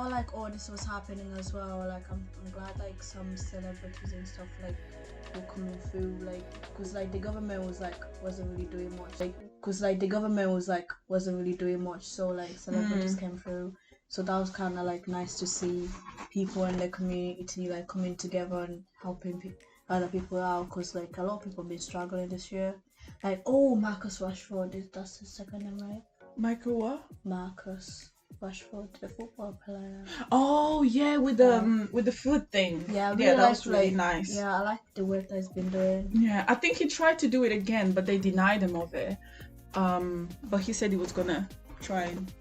while like all this was happening as well, like I'm glad like some celebrities and stuff like were coming through, like because like the government wasn't really doing much, so like celebrities came through, so that was kind of like nice to see people in the community like coming together and helping other people out, because like a lot of people have been struggling this year. Like, oh, Marcus Rashford, that's his second name, right? Michael what? Marcus Rashford, the football player. Oh yeah, with the food thing. Yeah, that was really nice. Yeah, I like the work that he's been doing. Yeah, I think he tried to do it again, but they denied him of it. But he said he was gonna try and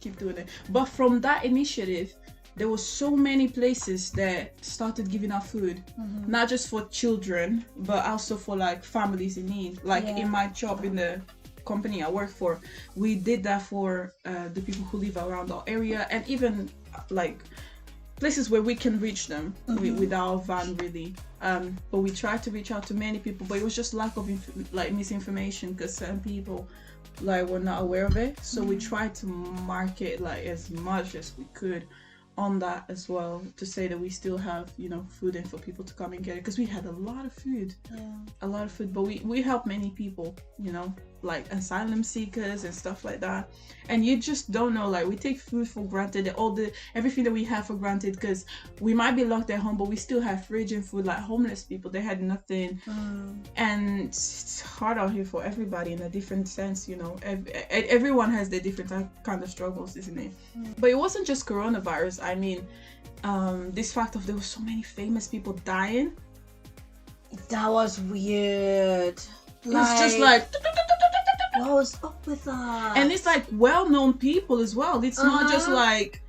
keep doing it. But from that initiative, there were so many places that started giving out food, not just for children, but also for like families in need. Like in my job in the company I work for, we did that for the people who live around our area, and even like places where we can reach them with our van, really. But we tried to reach out to many people, but it was just lack of misinformation, because certain people like were not aware of it. So we tried to market like as much as we could on that as well, to say that we still have, you know, food and for people to come and get it, because we had a lot of food, but we help many people, you know, like asylum seekers and stuff like that. And you just don't know, like we take food for granted, everything that we have for granted, because we might be locked at home, but we still have fridge and food. Like homeless people, they had nothing. And it's hard out here for everybody in a different sense, you know. Everyone has their different kind of struggles, isn't it? But it wasn't just coronavirus. I mean, this fact of there were so many famous people dying, that was weird. It's just like what was up with that? And it's like well-known people as well. It's not just like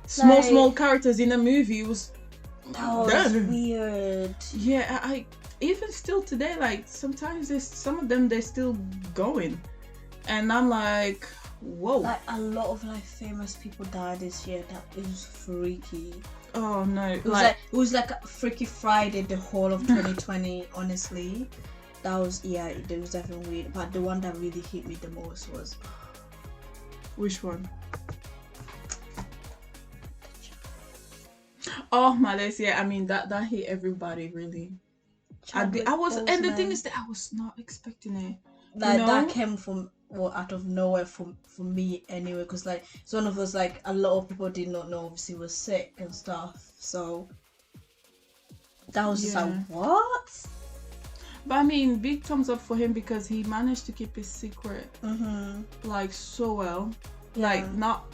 small characters in a movie. It was weird. Yeah, I even still today, like sometimes there's some of them, they're still going, and I'm like, whoa. Like a lot of like famous people died this year. That is freaky. Oh no! It was like a Freaky Friday the whole of 2020. Honestly, that was it was definitely weird. But the one that really hit me the most was which one? Oh my days! Yeah, I mean that hit everybody really. I was, and the thing is that I was not expecting it. That came from out of nowhere for me anyway, because like it's one of those, like a lot of people did not know obviously was sick and stuff, so that was just like, what? But I mean, big thumbs up for him, because he managed to keep his secret like so well. Like not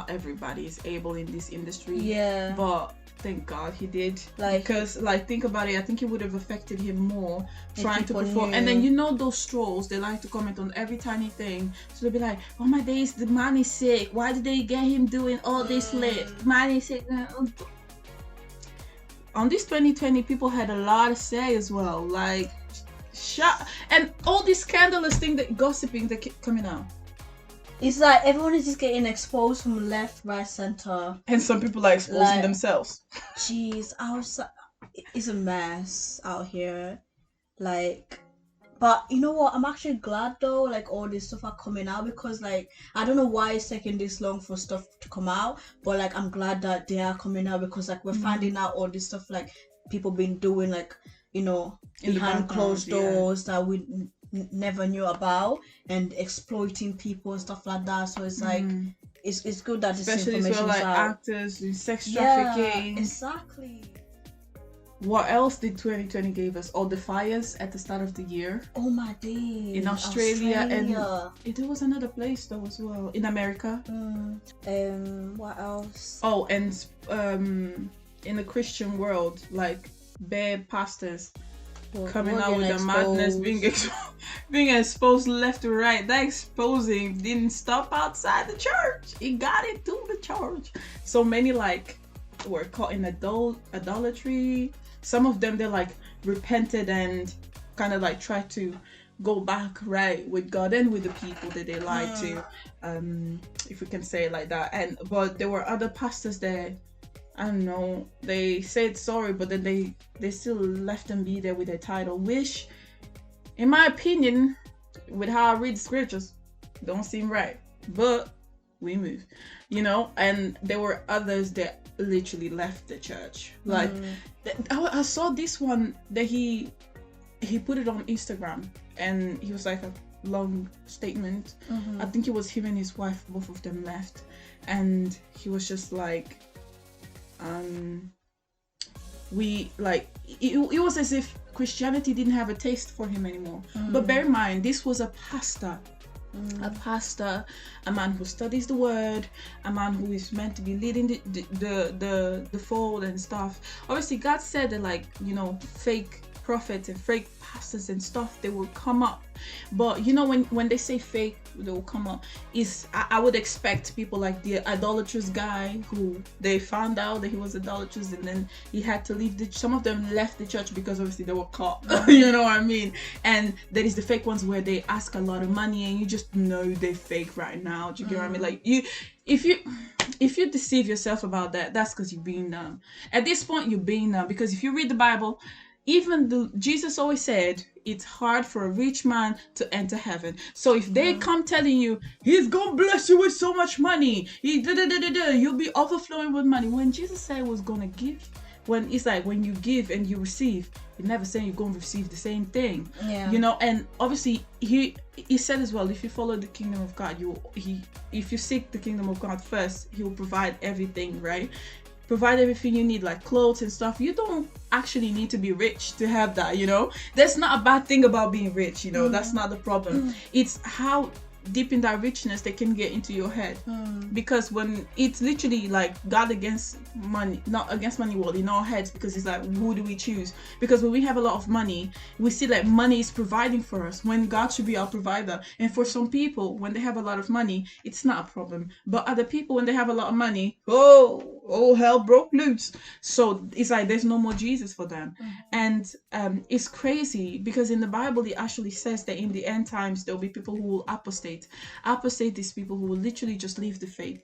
everybody is able in this industry, but thank God he did, because like think about it, I think it would have affected him more trying to perform. And then, you know, those trolls, they like to comment on every tiny thing, so they'll be like, oh my days, the man is sick, why did they get him doing all this late, man is sick. On this 2020, people had a lot to say as well, like and all this scandalous thing, that gossiping that kept coming out. It's like everyone is just getting exposed from left, right, center. And some people are exposing themselves. Jeez, it's a mess out here. Like, but you know what? I'm actually glad though, like all this stuff are coming out, because like, I don't know why it's taking this long for stuff to come out, but like, I'm glad that they are coming out, because like we're finding out all this stuff like people been doing, like, you know, behind closed doors that we never knew about, and exploiting people and stuff like that. So it's like it's good that this especially information as well, like out. Actors and sex trafficking. Yeah, exactly. What else did 2020 give us? All the fires at the start of the year. Oh my days. In Australia. And there was another place though as well in America. What else? Oh, and in the Christian world, like bad pastors coming out with the madness, being exposed left to right. That exposing didn't stop outside the church, it got into the church. So many like were caught in idolatry. Some of them, they like repented and kind of like tried to go back right with God and with the people that they lied to, if we can say it like that. But there were other pastors that, I don't know, they said sorry, but then they still left them be there with their title, which, in my opinion, with how I read the scriptures, don't seem right. But we move, you know. And there were others that literally left the church. Like I saw this one that he put it on Instagram, and he was like a long statement. I think it was him and his wife, both of them left, and he was just like, we like it was as if Christianity didn't have a taste for him anymore. But bear in mind, this was a pastor, a man who studies the word, a man who is meant to be leading the fold and stuff. Obviously, God said that, like, you know, fake prophets and fake pastors and stuff, they will come up. But you know, when they say fake, they will come up, is I would expect people like the idolatrous guy who they found out that he was idolatrous, and then he had to leave some of them left the church because obviously they were caught. You know what I mean? And there is the fake ones where they ask a lot of money and you just know they're fake right now. Do you get what I mean? Like, if you deceive yourself about that, that's because you're being dumb. At this point, you're being dumb, because if you read the Bible, even Jesus always said it's hard for a rich man to enter heaven. So if they come telling you he's gonna bless you with so much money, you'll be overflowing with money. When Jesus said he was gonna give, when it's like when you give and you receive, you're never saying you're gonna receive the same thing. Yeah. You know, and obviously he said as well, if you follow the kingdom of God, if you seek the kingdom of God first, he will provide everything, right? Provide everything you need, like clothes and stuff. You don't actually need to be rich to have that, you know. That's not a bad thing about being rich, you know. That's not the problem. It's how deep in that richness they can get into your head. Because when it's literally like God against money, not against money, well, in our heads, because it's like, who do we choose? Because when we have a lot of money, we see like money is providing for us when God should be our provider. And for some people, when they have a lot of money, it's not a problem. But other people, when they have a lot of money, oh hell broke loose. So it's like there's no more Jesus for them. And it's crazy, because in the Bible it actually says that in the end times there'll be people who will apostate. Apostate is people who will literally just leave the faith,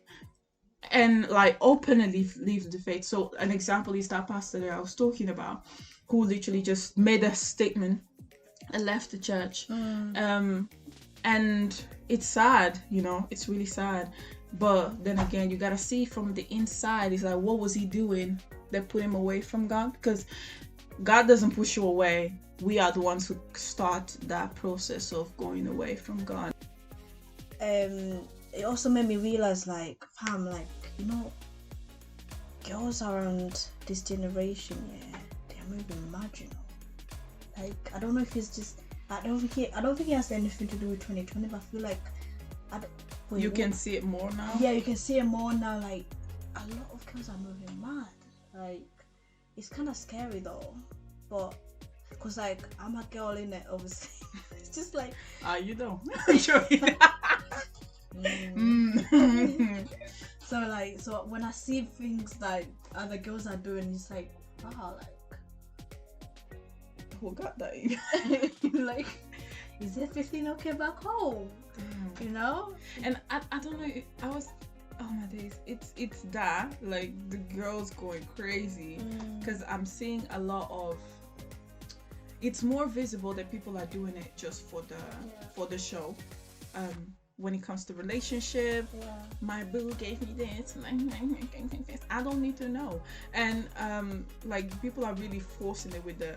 and like openly leave the faith. So an example is that pastor that I was talking about, who literally just made a statement and left the church. And it's sad, you know, it's really sad. But then again, you gotta see from the inside, it's like, what was he doing that put him away from God? Because God doesn't push you away. We are the ones who start that process of going away from God. It also made me realize, like, fam, like, you know, girls around this generation, yeah, they're moving marginal. Like, I don't know if it's just, I don't think it has anything to do with 2020, but I feel like you can see it more now. Yeah, you can see it more now. Like, a lot of girls are moving mad. Like, it's kind of scary though, but because like I'm a girl in it, obviously. It's just like you know. So when I see things like other girls are doing, it's like, wow, like, who got that in? Like, is everything okay back home? You know? And I don't know, I was, oh my days, it's that, like, the girls going crazy, because I'm seeing a lot of, it's more visible that people are doing it just for the show. When it comes to relationship, my boo gave me this, I don't need to know. And like, people are really forcing it with the,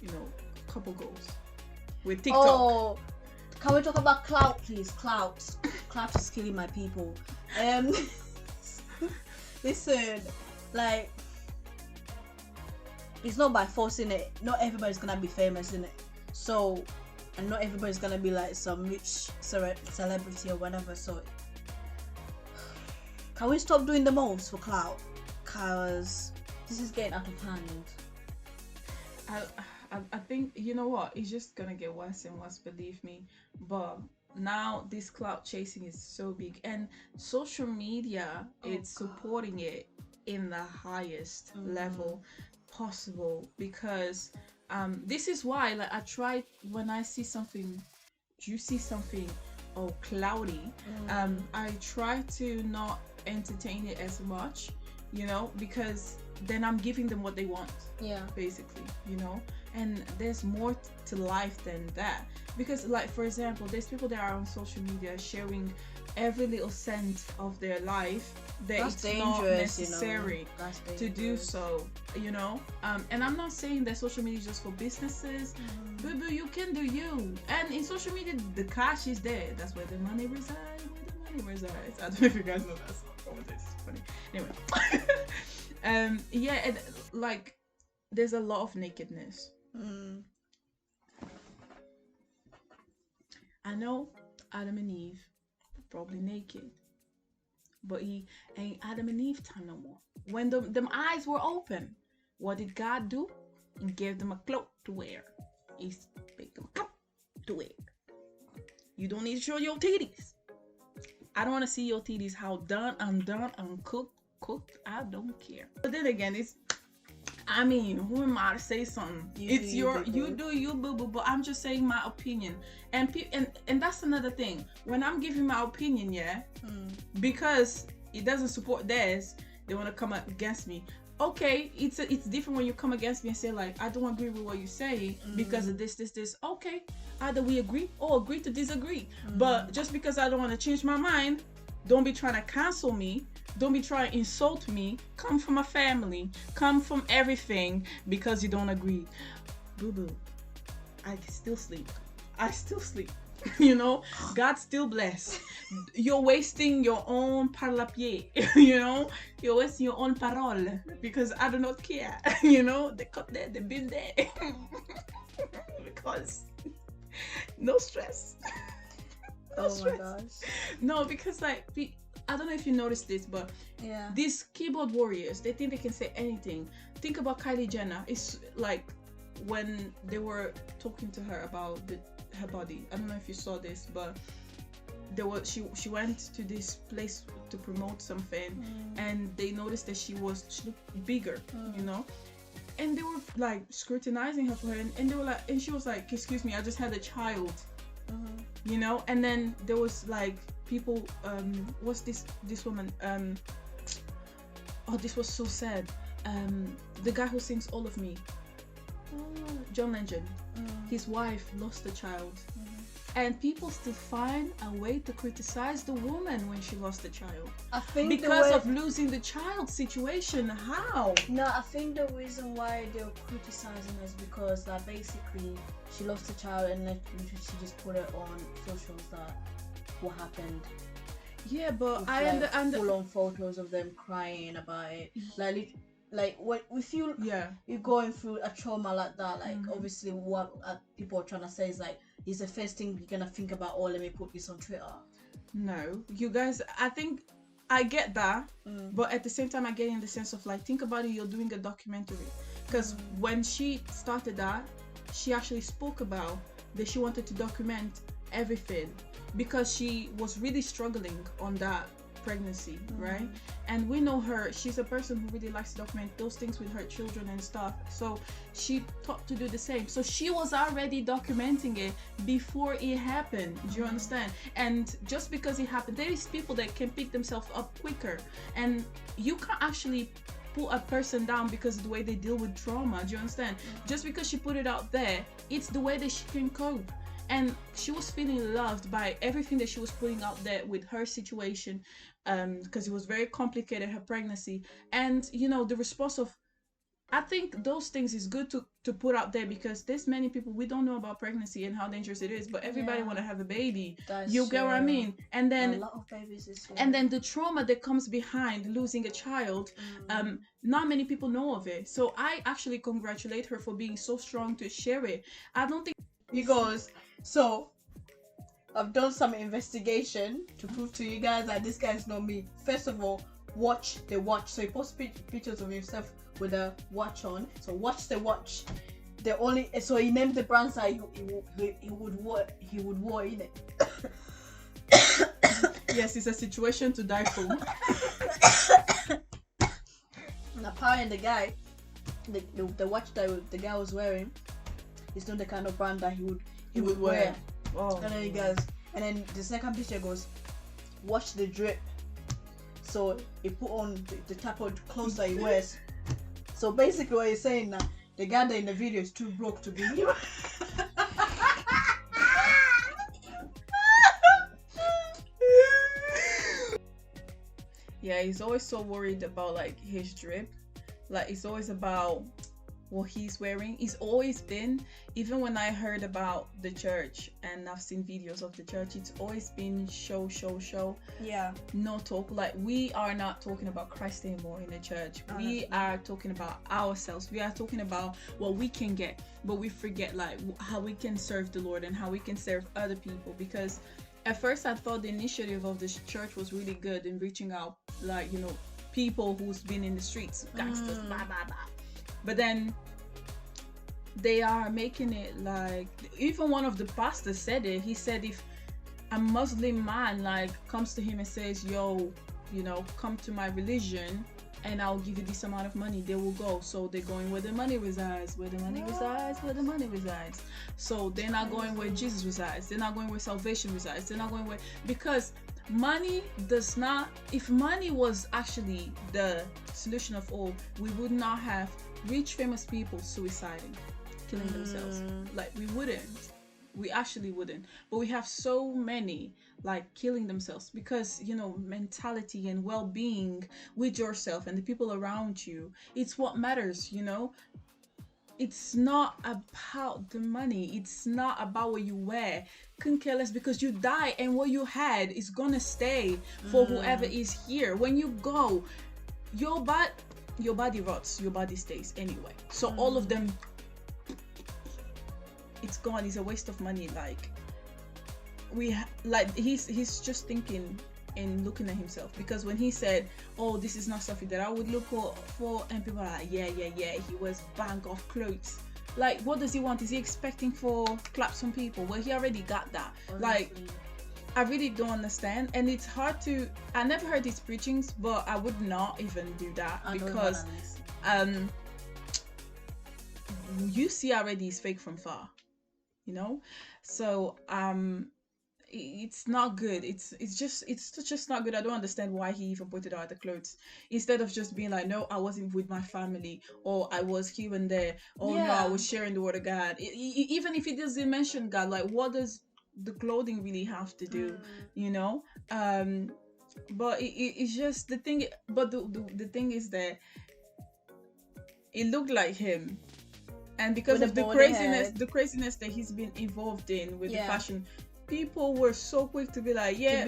you know, couple goals with TikTok. Oh, can we talk about clout, please? Clout is killing my people. Listen, like, it's not by forcing it. Not everybody's gonna be famous, in it. So, and not everybody's gonna be like some rich celebrity or whatever. So, can we stop doing the most for clout? Cause this is getting out of hand. I think, you know what, it's just gonna get worse and worse, believe me. But now this clout chasing is so big, and social media is supporting it in the highest level possible, because this is why, like, I try, when I see something juicy, something cloudy, I try to not entertain it as much, you know, because then I'm giving them what they want. Yeah. Basically, you know. And there's more to life than that, because like for example, there's people that are on social media sharing every little cent of their life that That's it's dangerous, not necessary you know? That's to do dangerous. so, you know. And I'm not saying that social media is just for businesses. Baby, you can do you. And in social media, the cash is there. That's where the money resides. Where the money resides. I don't know if you guys know that song. Oh, it's funny. Anyway, yeah, and like there's a lot of nakedness. I know Adam and Eve probably naked, but he ain't Adam and Eve time no more. When them eyes were open, what did God do? He gave them a cloak to wear. He made them a cloak to wear. You don't need to show your titties. I don't want to see your titties. How done, undone, uncooked, cooked. I don't care. But then again, it's. I mean, who am I to say something? You do you, boo boo. But I'm just saying my opinion, and that's another thing. When I'm giving my opinion, yeah, because it doesn't support theirs, they want to come against me. Okay, it's different when you come against me and say like, I don't agree with what you say because of this. Okay, either we agree or agree to disagree. But just because I don't want to change my mind, don't be trying to cancel me. Don't be trying to insult me. Come from a family. Come from everything because you don't agree. Boo boo. I still sleep. You know, God still bless. You're wasting your own parlapier. You know, you're wasting your own parole because I do not care. You know, they cut there, they've been there. Because no stress. No stress. My gosh. No, because like I don't know if you noticed this, but yeah, these keyboard warriors, they think they can say anything. Think about Kylie Jenner. It's like when they were talking to her about her body. I don't know if you saw this, but she went to this place to promote something, and they noticed that she looked bigger, you know. And they were like scrutinizing her for her, and they were like, and she was like, "Excuse me, I just had a child," you know. And then there was like people, what's this woman? Oh, this was so sad. The guy who sings All of Me, John Legend, his wife lost a child, and people still find a way to criticize the woman when she lost the child. I think because of losing the child situation. How? No, I think the reason why they're criticizing is because that basically she lost a child and then she just put it on socials that what happened. Yeah, but with, I understand full-on photos of them crying about it. Like what if you're going through a trauma like that, like obviously what people are trying to say is like, is the first thing you're gonna think about, oh, let me put this on Twitter. No, you guys, I think I get that, but at the same time I get in the sense of like, think about it, you're doing a documentary, because when she started that, she actually spoke about that she wanted to document everything because she was really struggling on that pregnancy, right? And we know her, she's a person who really likes to document those things with her children and stuff, so she thought to do the same. So she was already documenting it before it happened. Do you understand? And just because it happened, there is people that can pick themselves up quicker, and you can't actually put a person down because of the way they deal with trauma. Do you understand? Just because she put it out there, it's the way that she can cope. And she was feeling loved by everything that she was putting out there with her situation, because it was very complicated, her pregnancy. And, you know, the response of, I think those things is good to put out there, because there's many people, we don't know about pregnancy and how dangerous it is, but everybody want to have a baby. You get what I mean? And then, a lot of babies is and then the trauma that comes behind losing a child, not many people know of it. So I actually congratulate her for being so strong to share it. I don't think he goes, so I've done some investigation to prove to you guys that this guy's not me. First of all, watch the watch. So he posts pictures of himself with a watch on. So watch the watch. So he named the brands that he would wear in it. Yes, it's a situation to die for. And apparently the guy, the watch that the guy was wearing, is not the kind of brand that he would wear. Oh. And then he goes, and then the second picture goes, watch the drip. So he put on the type of clothes that he wears. So basically, what you're saying now, the guy that in the video is too broke to be here. Yeah, he's always so worried about like his drip. Like it's always about what he's wearing. He's always been, even when I heard about the church and I've seen videos of the church, it's always been show. Yeah. No talk. Like we are not talking about Christ anymore in the church. We are talking about ourselves. We are talking about what we can get, but we forget like how we can serve the Lord and how we can serve other people. Because at first I thought the initiative of this church was really good in reaching out, like, you know, people who's been in the streets, gangsters, blah blah blah. But then they are making it like, even one of the pastors said it. He said if a Muslim man like comes to him and says, yo, you know, come to my religion and I'll give you this amount of money, they will go. So they're going where the money resides, where the money resides, where the money resides. So they're not going where Jesus resides. They're not going where salvation resides. They're not going where, because money does not, if money was actually the solution of all, we would not have rich famous people suiciding, killing themselves. Like we actually wouldn't. But we have so many like killing themselves because, you know, mentality and well-being with yourself and the people around you, it's what matters, you know. It's not about the money. It's not about what you wear. Couldn't care less, because you die and what you had is gonna stay for whoever is here. When you go, your body rots, your body stays anyway. So all of them, it's gone. It's a waste of money. Like he's just thinking and looking at himself, because when he said, oh, this is not something that I would look for, and people are like, yeah, he wears bang off clothes. Like, what does he want? Is he expecting for claps from people? Well, he already got that. Honestly. Like, I really don't understand, and it's hard to, I never heard his preachings, but I would not even do that, because you see already he's fake from far, you know. So it's not good. It's just not good. I don't understand why he even pointed out the clothes instead of just being like, no, I wasn't with my family, or I was here and there, or no, I was sharing the word of God. Even if he doesn't mention God, like, what does the clothing really have to do, you know? But it's just the thing. But the thing is that it looked like him, and because of the craziness that he's been involved in with the fashion, people were so quick to be like, yeah,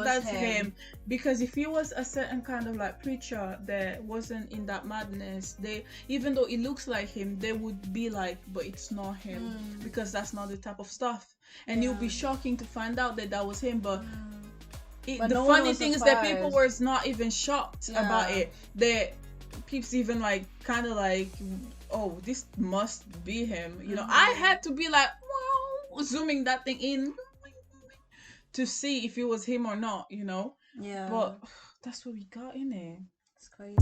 that's him. Because if he was a certain kind of like preacher that wasn't in that madness, they, even though it looks like him, they would be like, but it's not him, because that's not the type of stuff. And it would be shocking to find out that was him. But the funny thing is that people were not even shocked about it. That peeps even like kind of like, oh, this must be him, you know. I had to be like, wow, zooming that thing in to see if it was him or not, you know. But that's what we got in there. It's crazy.